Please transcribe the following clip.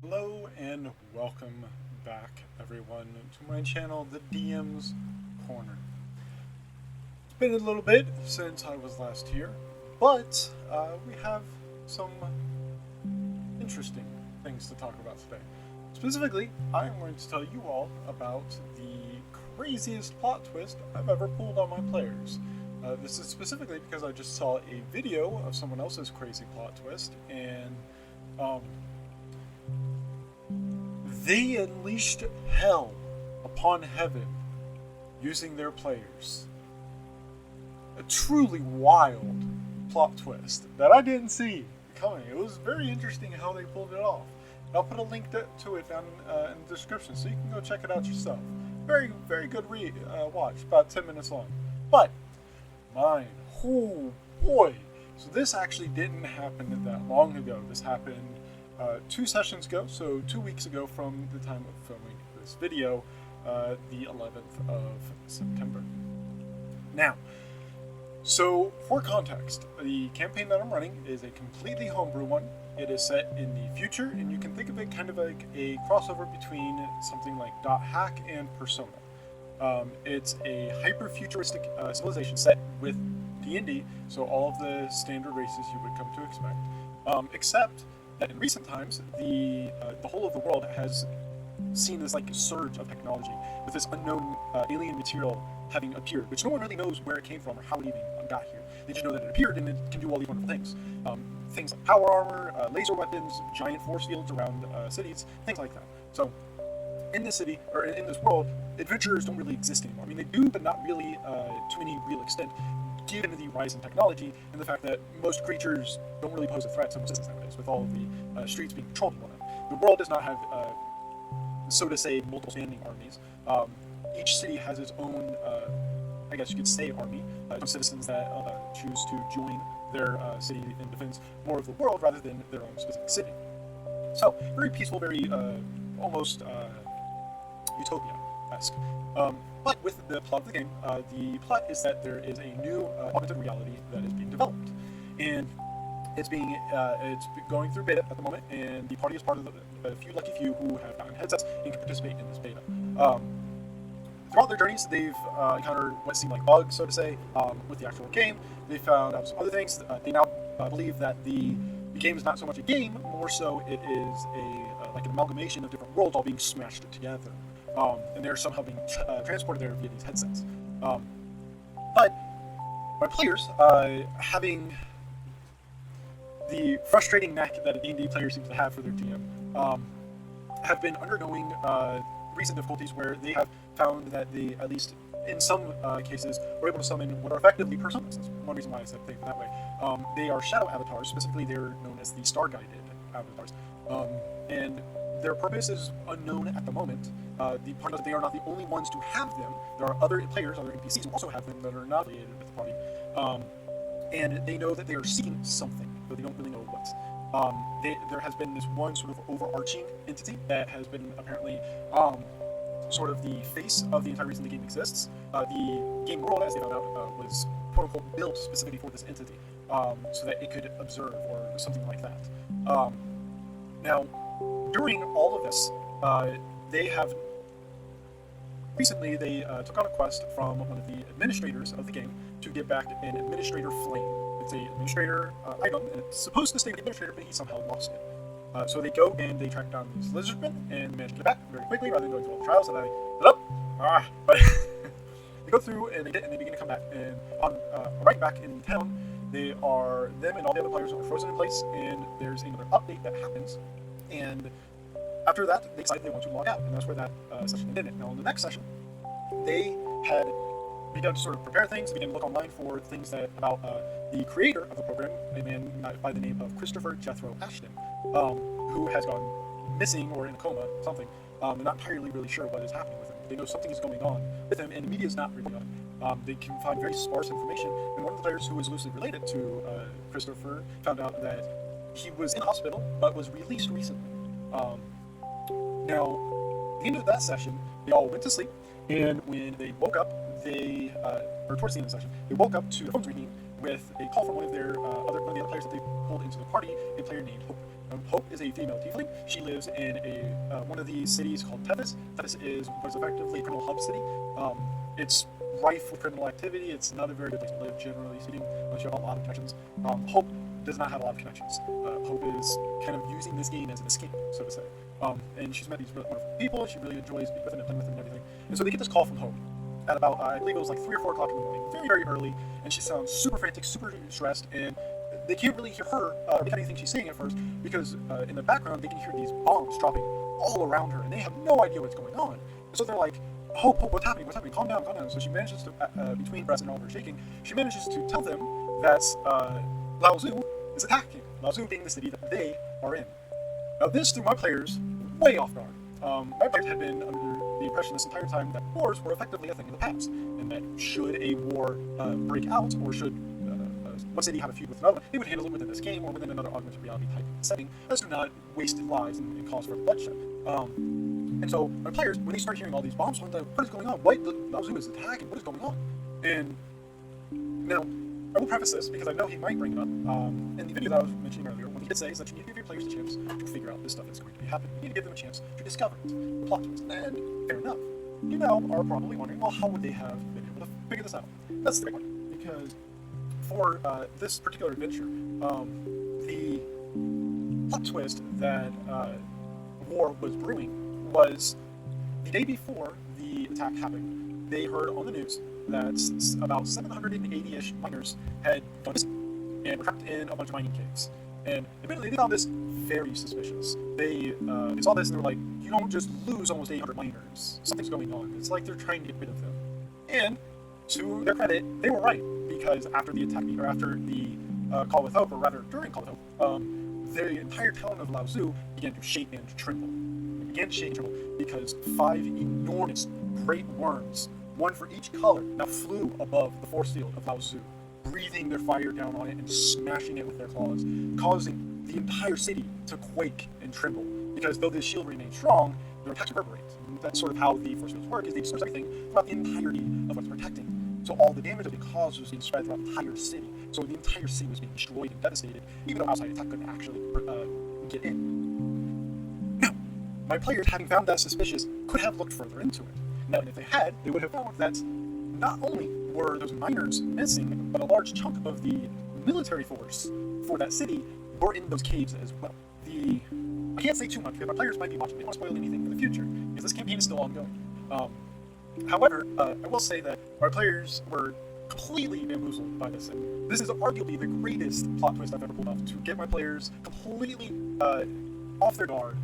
Hello and welcome back, everyone, to my channel, The DM's Corner. It's been a little bit since I was last here, but we have some interesting things to talk about today. Specifically, I'm going to tell you all about the craziest plot twist I've ever pulled on my players. This is specifically because I just saw a video of someone else's crazy plot twist, and um, they unleashed hell upon heaven using their players. A truly wild plot twist that I didn't see coming. It was very interesting how they pulled it off. I'll put a link to it down in the description so you can go check it out yourself. Very, very good watch, about 10 minutes long. But, mine, oh boy. So this actually didn't happen that long ago. This happened 2 sessions ago, so 2 weeks ago from the time of filming this video, the 11th of September. Now, so for context, the campaign that I'm running is a completely homebrew one. It is set in the future, and you can think of it kind of like a crossover between something like .hack and Persona. It's a hyper-futuristic civilization set with D&D, so all of the standard races you would come to expect, except that in recent times, the whole of the world has seen this like surge of technology with this unknown alien material having appeared, which no one really knows where it came from or how it even got here. They just know that it appeared and it can do all these wonderful things. Things like power armor, laser weapons, giant force fields around cities, things like that. So in this city, or in this world, adventurers don't really exist anymore. I mean, they do, but not really to any real extent, given the rise in technology and the fact that most creatures don't really pose a threat to most citizens nowadays, with all of the streets being controlled and whatnot. The world does not have, so to say, multiple standing armies. Each city has its own, I guess you could say, army. Citizens that choose to join their city in defense more of the world rather than their own specific city. So, very peaceful, very almost utopia-esque. But with the plot of the game, the plot is that there is a new augmented reality that is being developed, and it's going through beta at the moment, and the party is part of a few lucky few who have gotten headsets and can participate in this beta. Throughout their journeys, they've encountered what seem like bugs, so to say, with the actual game. They found out some other things. They now believe that the game is not so much a game, more so it is like an amalgamation of different worlds all being smashed together. And they're somehow being transported there via these headsets. But my players, having the frustrating knack that a D&D player seems to have for their DM, have been undergoing recent difficulties where they have found that they, at least in some cases, were able to summon what are effectively personas. That's one reason why I said think that way. They are shadow avatars. Specifically, they're known as the star-guided avatars. And their purpose is unknown at the moment. The party knows that they are not the only ones to have them. There are other players, other NPCs who also have them that are not affiliated with the party. And they know that they are seeking something, though they don't really know what. There has been this one sort of overarching entity that has been apparently sort of the face of the entire reason the game exists. The game world, as they found out, was quote-unquote built specifically for this entity, so that it could observe or something like that. Now, during all of this, they have recently took on a quest from one of the administrators of the game to get back an administrator flame. It's an administrator item, and it's supposed to stay with the administrator, but he somehow lost it. So they go and they track down these lizardmen and manage to get it back very quickly rather than going through all the trials that I did up. But they go through and they begin to come back. And on right back in town, them and all the other players are frozen in place, and there's another update that happens. And after that, they decide they want to log out, and that's where that session ended. Now, in the next session, they had begun to sort of prepare things, began to look online for things about the creator of the program, a man by the name of Christopher Jethro Ashton, who has gone missing or in a coma, something. They're not entirely really sure what is happening with him. They know something is going on with him, and the media is not reporting on it. They can find very sparse information, and one of the players who was loosely related to Christopher found out that he was in the hospital, but was released recently. Now, at the end of that session, they all went to sleep, and when they woke up, or towards the end of the session, they woke up to the phones ringing, with a call from one of the other players that they pulled into the party, a player named Hope. Hope is a female tiefling. She lives in one of these cities called Tethys. Tethys is what is effectively a criminal hub city. It's rife with criminal activity. It's not a very good place to live, generally speaking, unless you have a lot of connections. Hope does not have a lot of connections. Hope is kind of using this game as an escape, so to say. And she's met these really wonderful people. She really enjoys being with them and playing with them and everything. And so they get this call from Hope at about, I believe it was like 3 or 4 o'clock in the morning, very, very early, and she sounds super frantic, super stressed, and they can't really hear her make anything she's saying at first, because in the background they can hear these bombs dropping all around her, and they have no idea what's going on. And so they're like, Hope, what's happening? What's happening? Calm down, calm down. So she manages to, between breaths and all of her shaking, she manages to tell them that Laozu is attacking. Laozu being the city that they are in. Now this threw my players way off guard. My players had been under the impression this entire time that wars were effectively a thing of the past, and that should a war break out, or should one city have a feud with another, they would handle it within this game or within another augmented reality type setting, as to not waste lives and cause for bloodshed. And so my players, when they start hearing all these bombs, what is going on? Why Laozu is attacking? What is going on? And now, I will preface this because I know he might bring it up in the video that I was mentioning earlier. What he did say is that you need to give your players a chance to figure out this stuff that's going to be happening. You need to give them a chance to discover it, the plot twist. And fair enough. You now are probably wondering, well, how would they have been able to figure this out? That's the big one. Because for this particular adventure, the plot twist that war was brewing was the day before the attack happened. They heard on the news that about 780-ish miners had gone missing and were trapped in a bunch of mining caves. And admittedly, they found this very suspicious. They saw this and they were like, you don't just lose almost 800 miners. Something's going on. It's like they're trying to get rid of them. And to their credit, they were right, because after the attack, or after the Call with Hope, or rather during Call with Hope, the entire town of Laozu began to shake and tremble. It began to shake and tremble because 5 enormous great worms, one for each color, now flew above the force field of Laozu, breathing their fire down on it and smashing it with their claws, causing the entire city to quake and tremble. Because though the shield remained strong, their attacks reverberate. And that's sort of how the force fields work, is they disperse everything throughout the entirety of what's protecting. So all the damage that it caused was being spread throughout the entire city. So the entire city was being destroyed and devastated, even though outside attack couldn't actually get in. Now, my players, having found that suspicious, could have looked further into it. Now, if they had, they would have found that not only were those miners missing, but a large chunk of the military force for that city were in those caves as well. I can't say too much because my players might be watching. They don't want to spoil anything for the future, because this campaign is still ongoing. However, I will say that our players were completely bamboozled by this, and this is arguably the greatest plot twist I've ever pulled off, to get my players completely off their guard